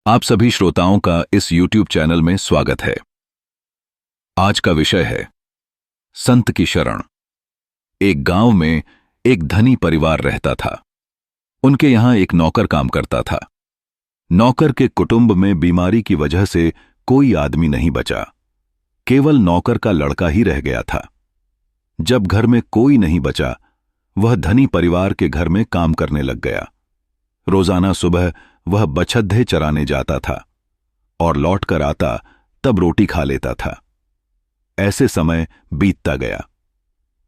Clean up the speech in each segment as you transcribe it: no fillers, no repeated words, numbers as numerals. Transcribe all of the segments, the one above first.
आप सभी श्रोताओं का इस YouTube चैनल में स्वागत है। आज का विषय है संत की शरण। एक गांव में एक धनी परिवार रहता था। उनके यहां एक नौकर काम करता था। नौकर के कुटुंब में बीमारी की वजह से कोई आदमी नहीं बचा। केवल नौकर का लड़का ही रह गया था। जब घर में कोई नहीं बचा, वह धनी परिवार के घर में काम करने लग गया। रोजाना सुबह वह बछद्दे चराने जाता था और लौटकर आता तब रोटी खा लेता था। ऐसे समय बीतता गया।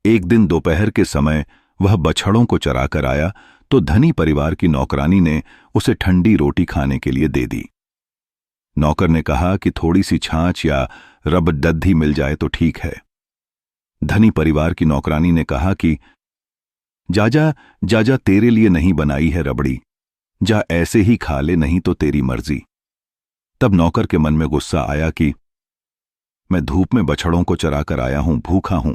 एक दिन दोपहर के समय वह बछड़ों को चराकर आया तो धनी परिवार की नौकरानी ने उसे ठंडी रोटी खाने के लिए दे दी। नौकर ने कहा कि थोड़ी सी छाछ या रबडद्दी मिल जाए तो ठीक है। धनी परिवार की नौकरानी ने कहा कि जाजा जाजा तेरे लिए नहीं बनाई है रबड़ी, जा ऐसे ही खा ले, नहीं तो तेरी मर्जी। तब नौकर के मन में गुस्सा आया कि मैं धूप में बछड़ों को चराकर आया हूं, भूखा हूं,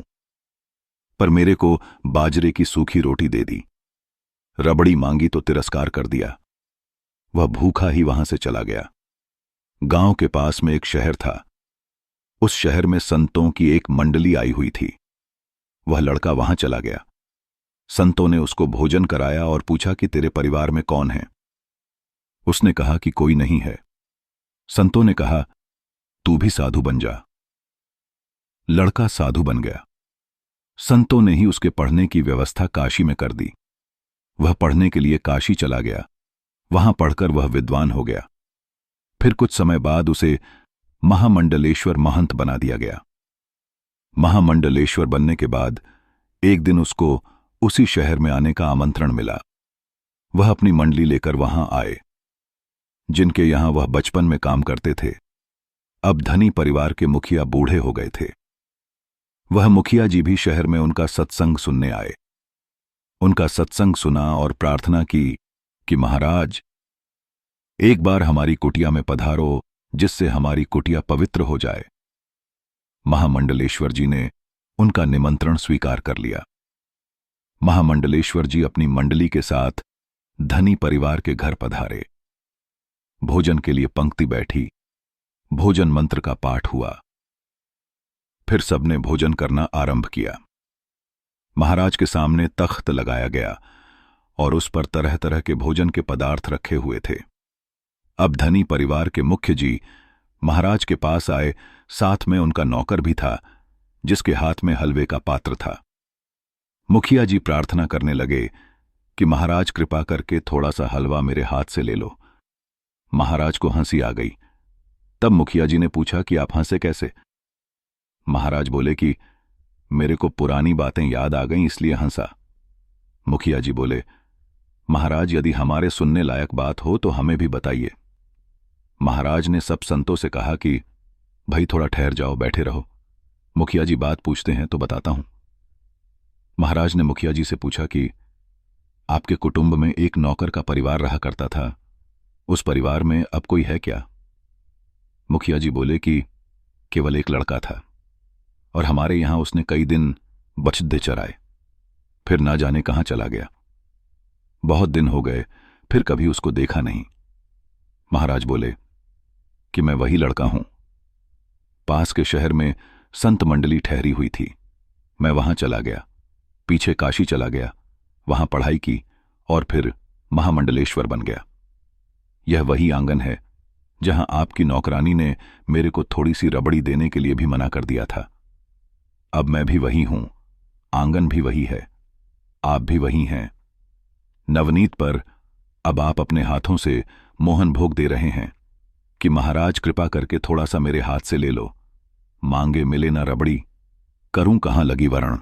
पर मेरे को बाजरे की सूखी रोटी दे दी। रबड़ी मांगी तो तिरस्कार कर दिया। वह भूखा ही वहां से चला गया। गांव के पास में एक शहर था। उस शहर में संतों की एक मंडली आई हुई थी। वह लड़का वहां चला गया। संतों ने उसको भोजन कराया और पूछा कि तेरे परिवार में कौन है। उसने कहा कि कोई नहीं है। संतों ने कहा तू भी साधु बन जा। लड़का साधु बन गया। संतों ने ही उसके पढ़ने की व्यवस्था काशी में कर दी। वह पढ़ने के लिए काशी चला गया। वहां पढ़कर वह विद्वान हो गया। फिर कुछ समय बाद उसे महामंडलेश्वर महंत बना दिया गया। महामंडलेश्वर बनने के बाद एक दिन उसको उसी शहर में आने का आमंत्रण मिला। वह अपनी मंडली लेकर वहां आए। जिनके यहां वह बचपन में काम करते थे, अब धनी परिवार के मुखिया बूढ़े हो गए थे। वह मुखिया जी भी शहर में उनका सत्संग सुनने आए। उनका सत्संग सुना और प्रार्थना की कि महाराज, एक बार हमारी कुटिया में पधारो, जिससे हमारी कुटिया पवित्र हो जाए। महामंडलेश्वर जी ने उनका निमंत्रण स्वीकार कर लिया। महामंडलेश्वर जी अपनी मंडली के साथ धनी परिवार के घर पधारे। भोजन के लिए पंक्ति बैठी। भोजन मंत्र का पाठ हुआ। फिर सबने भोजन करना आरंभ किया। महाराज के सामने तख्त लगाया गया और उस पर तरह तरह के भोजन के पदार्थ रखे हुए थे। अब धनी परिवार के मुख्य जी महाराज के पास आए। साथ में उनका नौकर भी था, जिसके हाथ में हलवे का पात्र था। मुखिया जी प्रार्थना करने लगे कि महाराज कृपा करके थोड़ा सा हलवा मेरे हाथ से ले लो। महाराज को हंसी आ गई। तब मुखिया जी ने पूछा कि आप हंसे कैसे? महाराज बोले कि मेरे को पुरानी बातें याद आ गईं, इसलिए हंसा। मुखिया जी बोले, महाराज यदि हमारे सुनने लायक बात हो तो हमें भी बताइए। महाराज ने सब संतों से कहा कि भाई थोड़ा ठहर जाओ, बैठे रहो, मुखिया जी बात पूछते हैं तो बताता हूं। महाराज ने मुखिया जी से पूछा कि आपके कुटुंब में एक नौकर का परिवार रहा करता था, उस परिवार में अब कोई है क्या? मुखिया जी बोले कि केवल एक लड़का था और हमारे यहां उसने कई दिन बछद्दे चराए, फिर ना जाने कहां चला गया। बहुत दिन हो गए, फिर कभी उसको देखा नहीं। महाराज बोले कि मैं वही लड़का हूं। पास के शहर में संत मंडली ठहरी हुई थी, मैं वहां चला गया। पीछे काशी चला गया, वहां पढ़ाई की और फिर महामंडलेश्वर बन गया। यह वही आंगन है जहां आपकी नौकरानी ने मेरे को थोड़ी सी रबड़ी देने के लिए भी मना कर दिया था। अब मैं भी वही हूं, आंगन भी वही है, आप भी वही हैं। नवनीत पर अब आप अपने हाथों से मोहन भोग दे रहे हैं कि महाराज कृपा करके थोड़ा सा मेरे हाथ से ले लो। मांगे मिले ना रबड़ी, करूं कहां लगी वरण।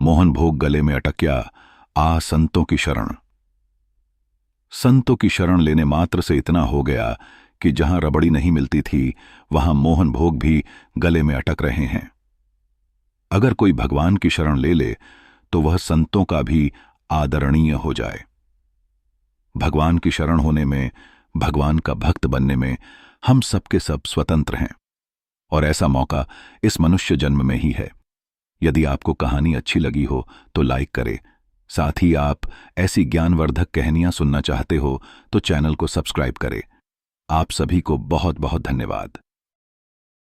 मोहन भोग गले में अटक्या, आ संतों की शरण। संतों की शरण लेने मात्र से इतना हो गया कि जहां रबड़ी नहीं मिलती थी, वहां मोहन भोग भी गले में अटक रहे हैं। अगर कोई भगवान की शरण ले ले तो वह संतों का भी आदरणीय हो जाए। भगवान की शरण होने में, भगवान का भक्त बनने में हम सबके सब स्वतंत्र हैं और ऐसा मौका इस मनुष्य जन्म में ही है। यदि आपको कहानी अच्छी लगी हो तो लाइक करें। साथ ही आप ऐसी ज्ञानवर्धक कहानियां सुनना चाहते हो तो चैनल को सब्सक्राइब करें। आप सभी को बहुत बहुत धन्यवाद।